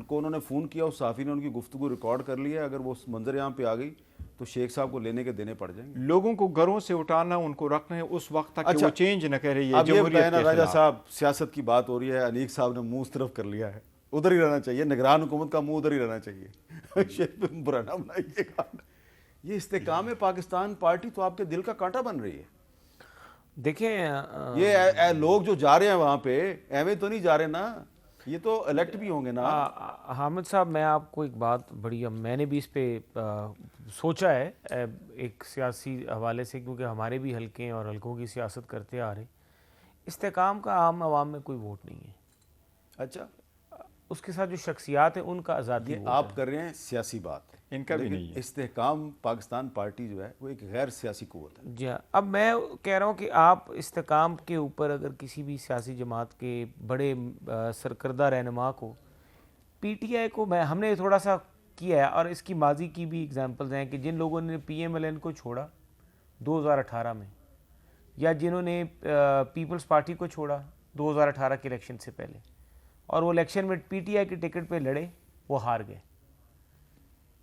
کو انہوں نے فون کیا، اس صحافی نے ان کی گفتگو ریکارڈ کر لی ہے، اگر وہ منظر یہاں پہ آ گئی تو شیخ صاحب کو لینے کے دینے پڑ جائیں گے۔ لوگوں کو گھروں سے اٹھانا، ان کو رکھنا ہے اس وقت تک کہ وہ چینج نہ کرے۔ یہ اب یہ جمہوریت کے راجہ خلاف صاحب سیاست کی بات ہو رہی ہے، انیق صاحب نے منہ اس طرف کر لیا ہے، ادھر ہی رہنا چاہیے، نگران حکومت کا منہ ادھر ہی رہنا چاہیے۔ شیخ برا نہ بنائیے گا۔ یہ استحکام پاکستان پارٹی تو آپ کے دل کا کانٹا بن رہی ہے۔ دیکھیں یہ لوگ جو جا رہے ہیں وہاں پہ ایویں تو نہیں جا رہے نا، یہ تو الیکٹ بھی ہوں گے نا۔ حامد صاحب میں آپ کو ایک بات بڑی، میں نے بھی اس پہ سوچا ہے ایک سیاسی حوالے سے، کیونکہ ہمارے بھی حلقے ہیں اور حلقوں کی سیاست کرتے آ رہے ہیں۔ استحکام کا عام عوام میں کوئی ووٹ نہیں ہے۔ اچھا، اس کے ساتھ جو شخصیات ہیں ان کا آزادی ووٹ ہے۔ آپ کر رہے ہیں سیاسی بات، ان کا بھی نہیں ہے۔ استحکام پاکستان پارٹی جو ہے وہ ایک غیر سیاسی قوت ہے۔ جی ہاں، اب میں کہہ رہا ہوں کہ آپ استحکام کے اوپر اگر کسی بھی سیاسی جماعت کے بڑے سرکردہ رہنما کو پی ٹی آئی کو ہم نے تھوڑا سا کیا ہے، اور اس کی ماضی کی بھی اگزامپلز ہیں کہ جن لوگوں نے پی ایم ایل این کو چھوڑا 2018 میں، یا جنہوں نے پیپلز پارٹی کو چھوڑا 2018 کے الیکشن سے پہلے، اور وہ الیکشن میں پی ٹی آئی کے ٹکٹ پہ لڑے، وہ ہار گئے.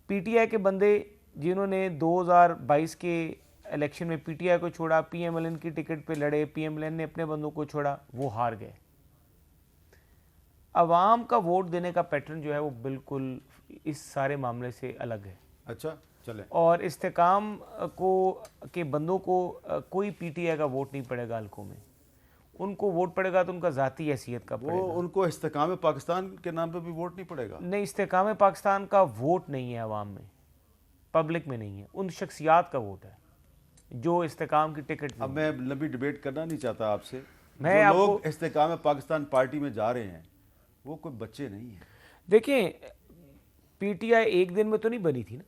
پی ٹی آئی کے بندے جنہوں نے 2022 کے الیکشن میں پی ٹی آئی کو چھوڑا، پی ایم ایل این کی ٹکٹ پہ لڑے، پی ایم ایل این نے اپنے بندوں کو چھوڑا، وہ ہار گئے. عوام کا ووٹ دینے کا پیٹرن جو ہے وہ بالکل اس سارے معاملے سے الگ ہے. اچھا چلیں. اور استحکام کو کے بندوں کو کوئی پی ٹی آئی کا ووٹ نہیں پڑے گا حلقوں میں. ان کو ووٹ پڑے گا تو ان کا ذاتی حیثیت کا پڑے گا. وہ ان کو استحکام پاکستان کے نام پہ بھی ووٹ نہیں پڑے گا. نہیں، استحکام پاکستان کا ووٹ نہیں ہے عوام میں، پبلک میں نہیں ہے، ان شخصیات کا ووٹ ہے جو استحکام کی ٹکٹ. اب میں لمبی ڈیبیٹ کرنا نہیں چاہتا آپ سے. میں جو آپ لوگ کو استحکام پاکستان پارٹی میں جا رہے ہیں وہ کوئی بچے نہیں ہیں. دیکھیں، پی ٹی آئی ایک دن میں تو نہیں بنی تھی نا،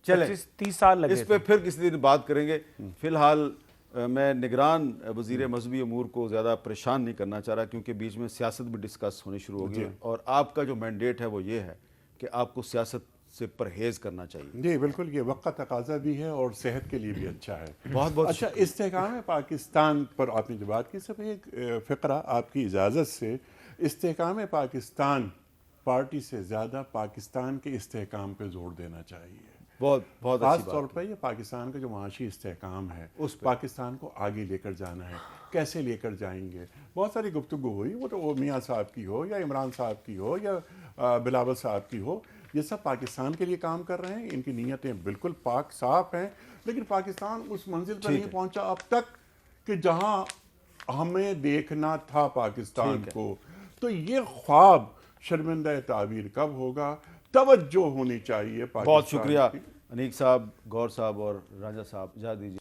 چلیں 30 سال لگے. اس پہ پھر کسی دن بات کریں گے. فی الحال میں نگران وزیر مذہبی امور کو زیادہ پریشان نہیں کرنا چاہ رہا، کیونکہ بیچ میں سیاست بھی ڈسکس ہونی شروع ہو گئی ہے، اور آپ کا جو مینڈیٹ ہے وہ یہ ہے کہ آپ کو سیاست سے پرہیز کرنا چاہیے. جی بالکل، یہ وقت کا تقاضا بھی ہے اور صحت کے لیے بھی اچھا ہے. بہت بہت اچھا، استحکام پاکستان پر آپ نے جو بات کی، صرف ایک فقرہ آپ کی اجازت سے. استحکام پاکستان پارٹی سے زیادہ پاکستان کے استحکام پہ زور دینا چاہیے. بہت بہت خاص اچھی طور بات. پر یہ پاکستان کا جو معاشی استحکام ہے اس پہ پاکستان کو آگے لے کر جانا ہے. کیسے لے کر جائیں گے؟ بہت ساری گفتگو ہوئی، وہ تو میاں صاحب کی ہو یا عمران صاحب کی ہو یا بلاول صاحب کی ہو، یہ سب پاکستان کے لیے کام کر رہے ہیں. ان کی نیتیں بالکل پاک صاف ہیں، لیکن پاکستان اس منزل پر نہیں پہنچا اب تک کہ جہاں ہمیں دیکھنا تھا پاکستان کو. تو یہ خواب شرمندہ تعبیر کب ہوگا؟ توجہ ہونی چاہیے پاکستان. بہت شکریہ انیک صاحب، گور صاحب اور راجہ صاحب. اجازت دیجیے.